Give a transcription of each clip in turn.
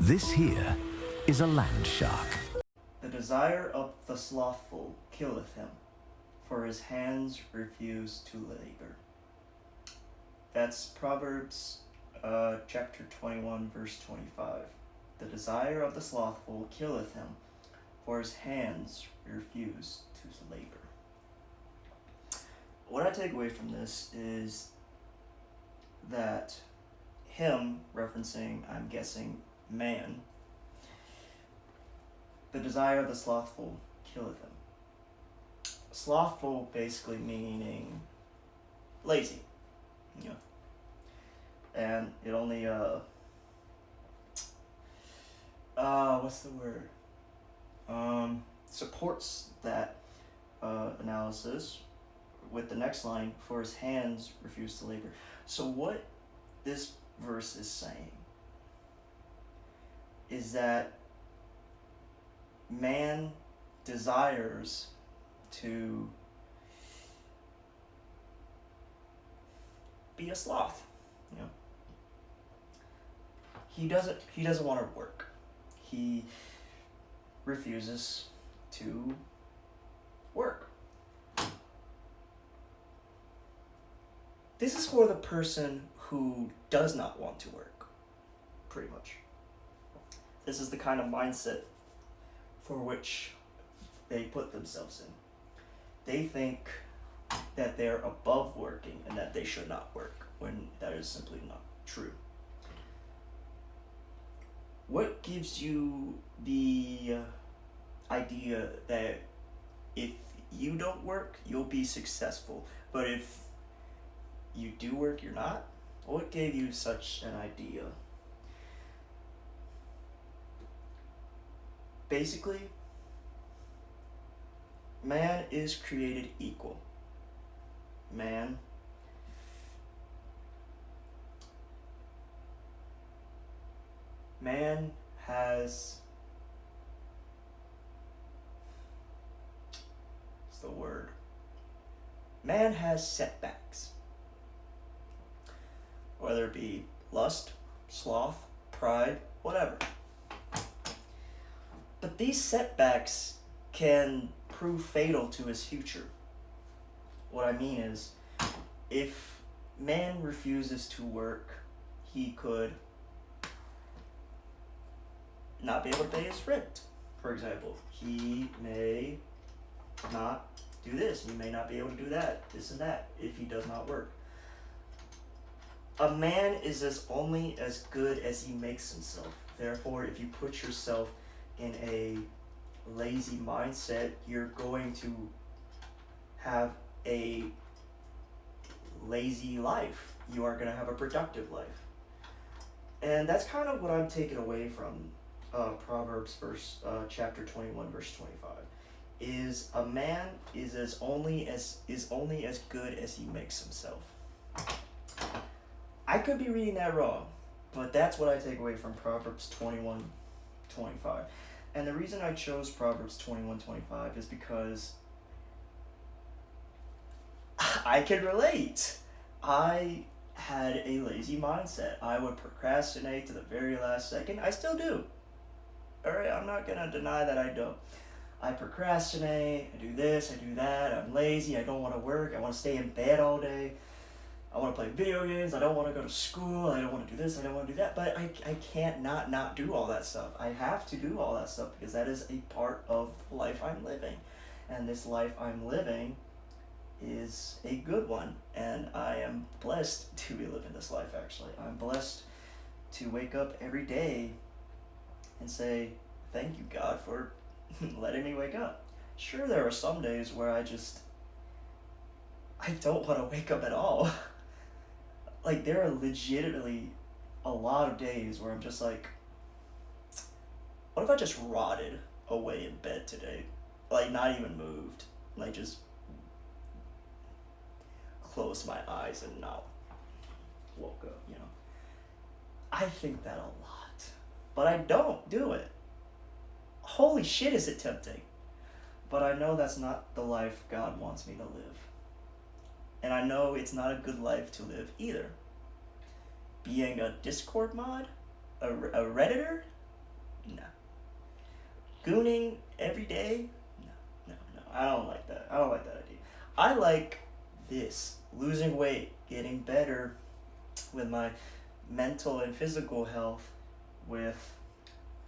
This here is a land shark. The desire of the slothful killeth him, for his hands refuse to labor. That's Proverbs chapter 21, verse 25. The desire of the slothful killeth him, for his hands refuse to labor. What I take away from this is that him, referencing, I'm guessing, man, the desire of the slothful killeth him. Slothful basically meaning lazy, you know. And it only what's the word? Supports that analysis with the next line, for his hands refuse to labor. So what this verse is saying is that man desires to be a sloth, you know. He doesn't want to work. He refuses to work. This is for the person who does not want to work, pretty much. This is the kind of mindset for which they put themselves in. They think that they're above working and that they should not work, when that is simply not true. What gives you the idea that if you don't work, you'll be successful, but if you do work, you're not? What gave you such an idea? Basically, man is created equal. Man has, what's the word? Man has setbacks. Whether it be lust, sloth, pride, whatever. But these setbacks can prove fatal to his future. What I mean is, if man refuses to work, he could not be able to pay his rent, for example. He may not do this, he may not be able to do that, this and that, if he does not work. A man is only as good as he makes himself. Therefore, if you put yourself in a lazy mindset, you're going to have a lazy life. You aren't going to have a productive life. And that's kind of what I'm taking away from Proverbs chapter 21, verse 25. Is a man is only as good as he makes himself. I could be reading that wrong, but that's what I take away from Proverbs 21:25. And the reason I chose Proverbs 21:25 is because I can relate. I had a lazy mindset. I would procrastinate to the very last second. I still do. Alright, I'm not gonna deny that I don't. I procrastinate, I do this, I do that, I'm lazy, I don't want to work, I want to stay in bed all day. I want to play video games, I don't want to go to school, I don't want to do this, I don't want to do that, but I can't not do all that stuff. I have to do all that stuff because that is a part of the life I'm living. And this life I'm living is a good one, and I am blessed to be living this life, actually. I'm blessed to wake up every day and say, thank you, God, for letting me wake up. Sure, there are some days where I don't want to wake up at all. Like, there are legitimately a lot of days where I'm just like, what if I just rotted away in bed today? Like, not even moved. Like, just closed my eyes and not woke up, you know? I think that a lot. But I don't do it. Holy shit, is it tempting. But I know that's not the life God wants me to live. And I know it's not a good life to live either. Being a Discord mod, a Redditor, Gooning every day? No. I don't like that. I don't like that idea. I like this. Losing weight, getting better with my mental and physical health with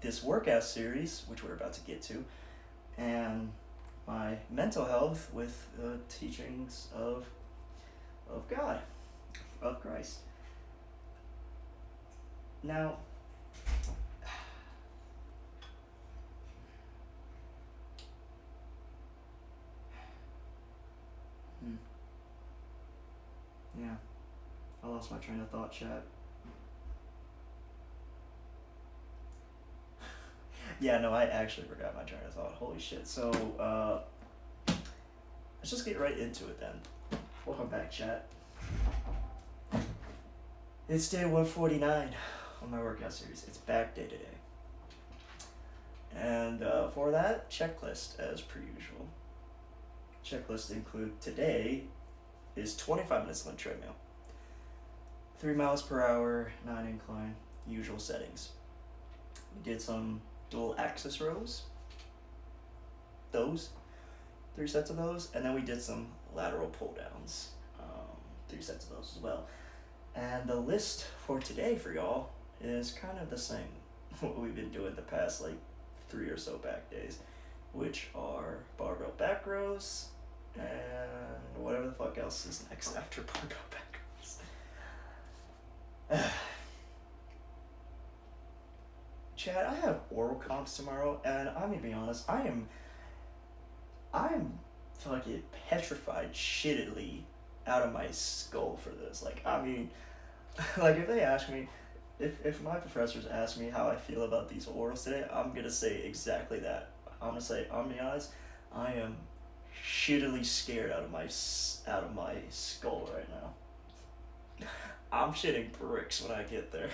this workout series, which we're about to get to, and my mental health with the teachings of God, of Christ. Now, yeah, I lost my train of thought, chat. Yeah, no, I actually forgot my train of thought. Holy shit. So, let's just get right into it then. Welcome back, chat. It's day 149 on my workout series. It's back day today. And for that, checklist as per usual. Checklist include today is 25 minutes on the treadmill. 3 miles per hour, 9 incline, usual settings. We did some dual axis rows. Those. 3 sets of those. And then we did some lateral pull downs. 3 sets of those as well. And the list for today for y'all is kind of the same. What we've been doing the past 3 or so back days, which are barbell back rows and whatever the fuck else is next after barbell back rows. Chad, I have oral comps tomorrow, and I'm gonna be honest, I'm fucking petrified shittedly out of my skull for this. If they ask me, if my professors ask me how I feel about these orals today, I'm gonna say exactly that. I'm gonna be honest, I am shittily scared out of my skull right now. I'm shitting bricks when I get there.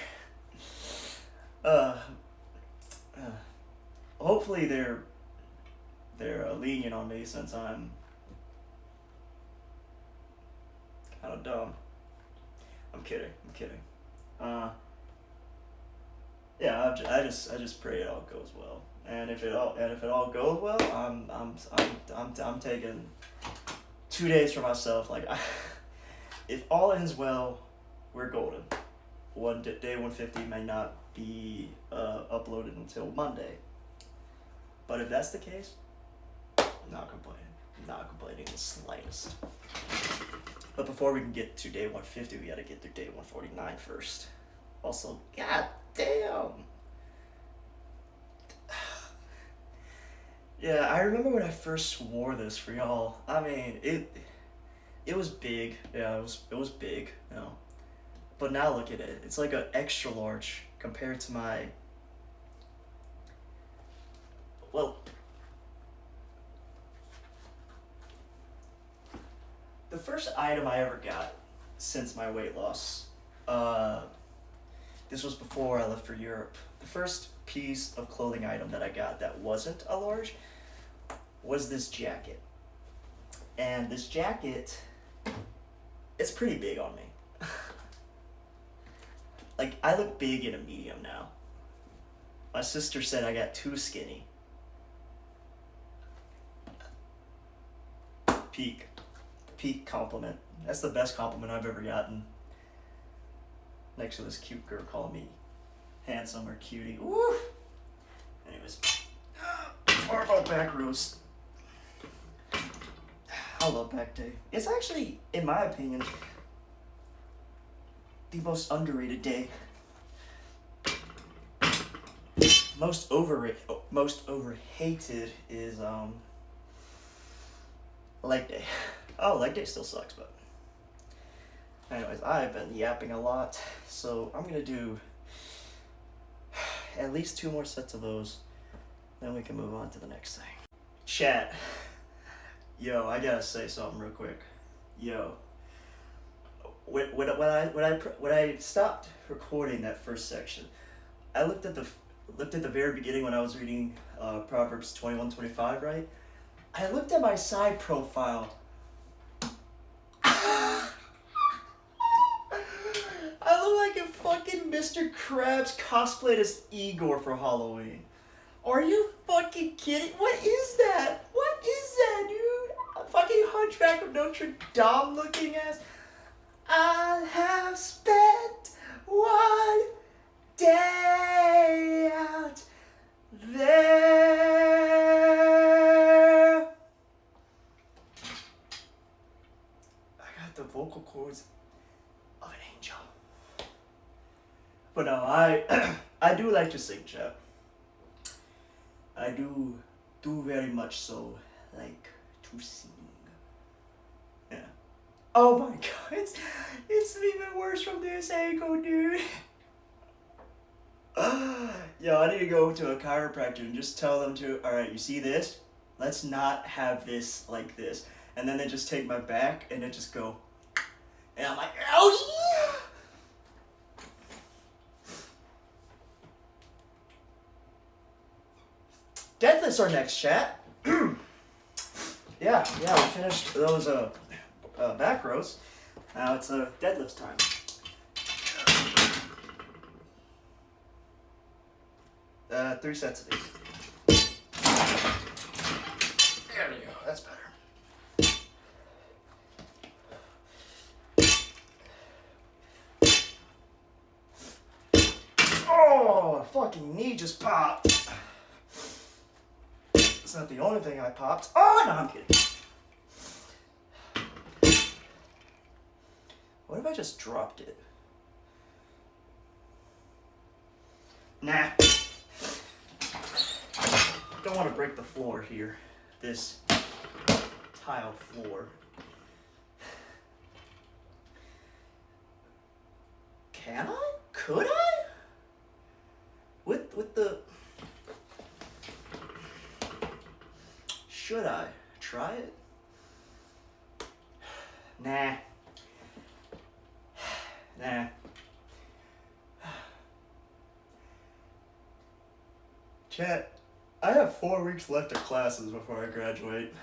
Hopefully they're lenient on me since I'm kind of dumb. I'm kidding. Yeah, I just pray it all goes well. And if it all goes well, I'm taking 2 days for myself. If all ends well, we're golden. Day 150 may not be uploaded until Monday. But if that's the case, I'm not complaining in the slightest. But before we can get to day 150, we gotta get through day 149 first. Also, god damn. Yeah, I remember when I first wore this for y'all. I mean, it was big. Yeah, it was big, you know. But now look at it. It's like an extra large compared to my, well, the first item I ever got since my weight loss, this was before I left for Europe. The first piece of clothing item that I got that wasn't a large was this jacket. And this jacket, it's pretty big on me. I look big in a medium now. My sister said I got too skinny. Peak compliment. That's the best compliment I've ever gotten. Next to this cute girl calling me handsome or cutie. Woo! Anyways, more about back roast. I love back day. It's actually, in my opinion, the most underrated day. Most overhated is leg day. Oh, leg day still sucks, but anyways, I've been yapping a lot, so I'm gonna do at least 2 more sets of those, then we can move on to the next thing. Chat. Yo, I gotta say something real quick. Yo, when I stopped recording that first section, I looked at the very beginning when I was reading Proverbs 21:25, right? I looked at my side profile. I look like a fucking Mr. Krabs cosplayed as Igor for Halloween. Are you fucking kidding? What is that? What is that, dude? A fucking Hunchback of Notre Dame looking ass. I have spent one day out there. I got the vocal cords of an angel. But no, I do like to sing, chat. I do very much so like to sing. Yeah. Oh my god, it's even worse from this angle, dude. Yo, I need to go to a chiropractor and just tell them to, alright, you see this? Let's not have this like this. And then they just take my back and then just go. And I'm like, oh yeah! Deadlifts are next, chat. Yeah, we finished those back rows. Now it's deadlifts time. Three sets of these. There we go, that's better. Oh, fucking knee just popped. It's not the only thing I popped. Oh, no, I'm kidding. What if I just dropped it? Nah. Don't want to break the floor here. This tile floor. Can I? Could I? With the... Should I try it? Nah. Nah. Chat, I have 4 weeks left of classes before I graduate.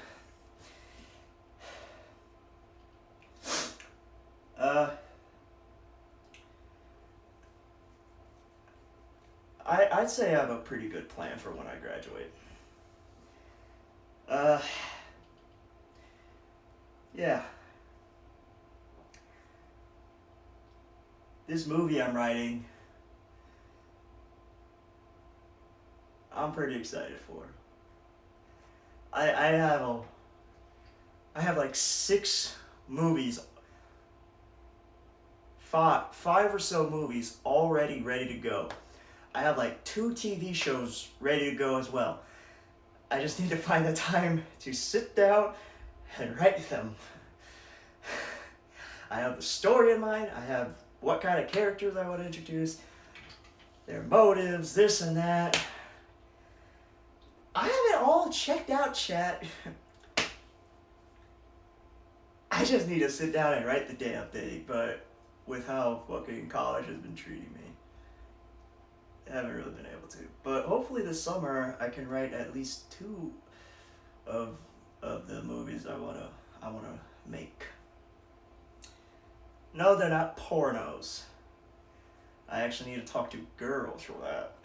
I'd say I have a pretty good plan for when I graduate. Yeah. This movie I'm writing, I'm pretty excited for. I have like 6 movies, five or so movies already ready to go. I have like 2 TV shows ready to go as well. I just need to find the time to sit down and write them. I have the story in mind. I have what kind of characters I want to introduce, their motives, this and that. I have it all checked out, chat. I just need to sit down and write the damn thing, but with how fucking college has been treating me, I haven't really been able to. But hopefully this summer I can write at least 2 of the movies I wanna make. No, they're not pornos. I actually need to talk to girls for that.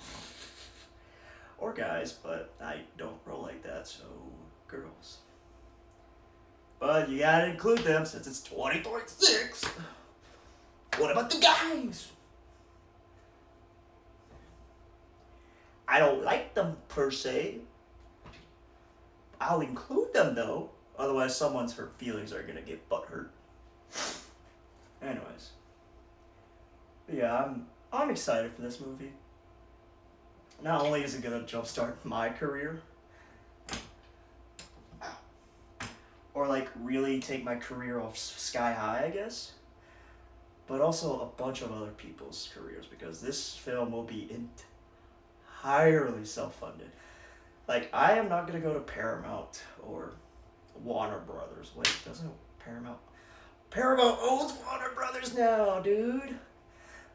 Or guys, but I don't roll like that, so girls. But you gotta include them since it's 2026. What about the guys? I don't like them per se. I'll include them though, otherwise someone's feelings are gonna get butthurt. Anyways. But yeah, I'm excited for this movie. Not only is it gonna jumpstart my career, or like really take my career off sky high, I guess, but also a bunch of other people's careers, because this film will be entirely self-funded. Like, I am not gonna go to Paramount or Warner Brothers. Wait, doesn't Paramount owns Warner Brothers now, dude?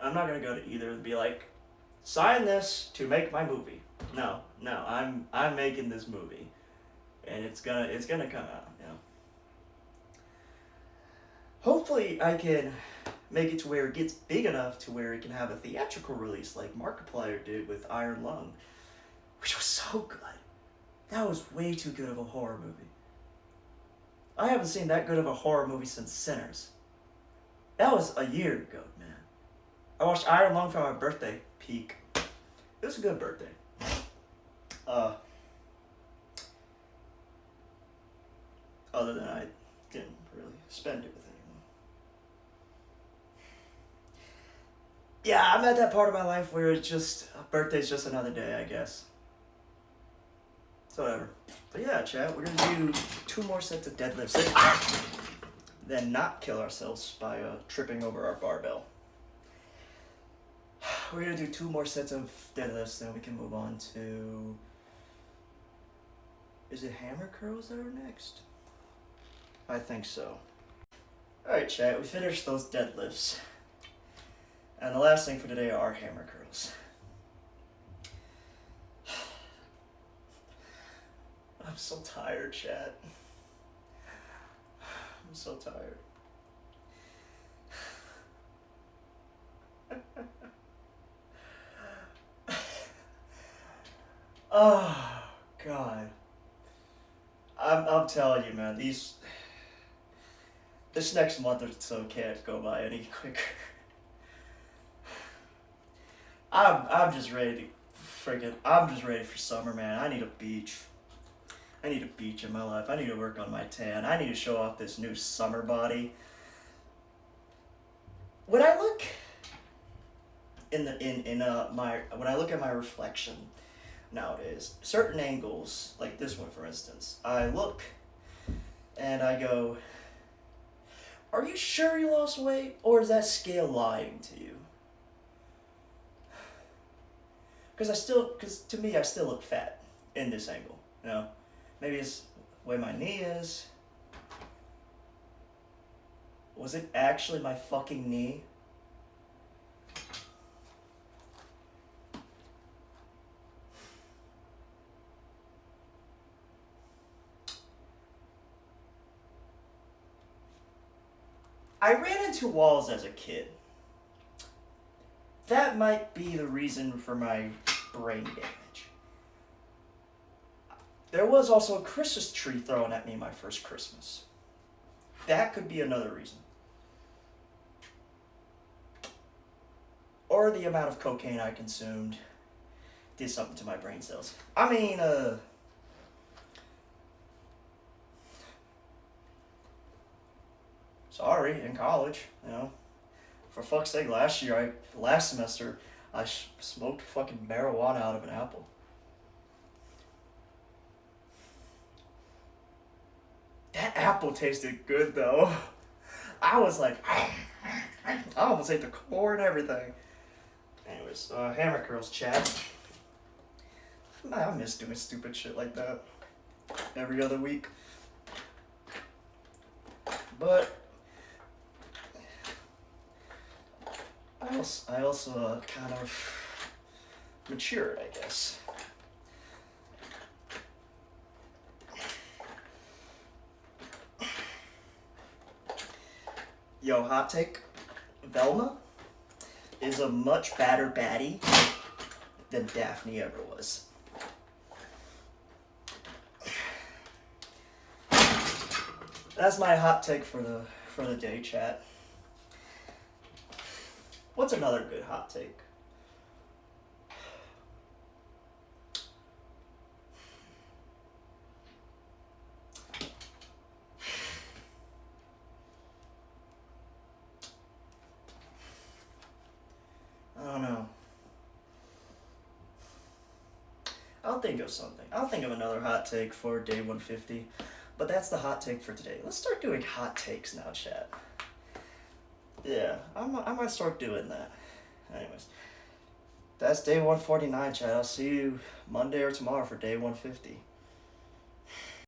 I'm not gonna go to either and be like, sign this to make my movie. No, I'm making this movie, and it's gonna come out. You know. Hopefully, I can make it to where it gets big enough to where it can have a theatrical release like Markiplier did with Iron Lung. which was so good. That was way too good of a horror movie. I haven't seen that good of a horror movie since Sinners. That was a year ago, man. I watched Iron Lung for my birthday. Peak. It was a good birthday. Other than I didn't really spend it with anyone. Yeah, I'm at that part of my life where it's just, a birthday's just another day, I guess. So whatever. But yeah, chat, we're gonna do 2 more sets of deadlifts. Then not kill ourselves by tripping over our barbell. We're gonna do 2 more sets of deadlifts, then we can move on to... Is it hammer curls that are next? I think so. Alright, chat, we finished those deadlifts. And the last thing for today are hammer curls. I'm so tired, chat. I'm so tired. Oh, God. I'm telling you, man, this next month or so can't go by any quicker. I'm just ready for summer, man. I need a beach. I need a beach in my life. I need to work on my tan. I need to show off this new summer body. When I look when I look at my reflection nowadays, certain angles, like this one for instance, I look and I go, are you sure you lost weight, or is that scale lying to you? Because to me, I still look fat in this angle, you know? Maybe it's the way my knee is. Was it actually my fucking knee? I ran into walls as a kid. That might be the reason for my brain damage. There was also a Christmas tree thrown at me my first Christmas. That could be another reason. Or the amount of cocaine I consumed did something to my brain cells. I mean, sorry, in college, you know. For fuck's sake, last semester, I smoked fucking marijuana out of an apple. That apple tasted good though. I was like, I almost ate the core and everything. Anyways, hammer curls chat. Man, I miss doing stupid shit like that every other week. But I also kind of matured, I guess. Yo, hot take. Velma is a much badder baddie than Daphne ever was. That's my hot take for the day, chat. What's another good hot take? I don't know. I'll think of something. I'll think of another hot take for day 150. But that's the hot take for today. Let's start doing hot takes now, chat. Yeah, I might start doing that. Anyways, that's day 149, chat. I'll see you Monday or tomorrow for day 150.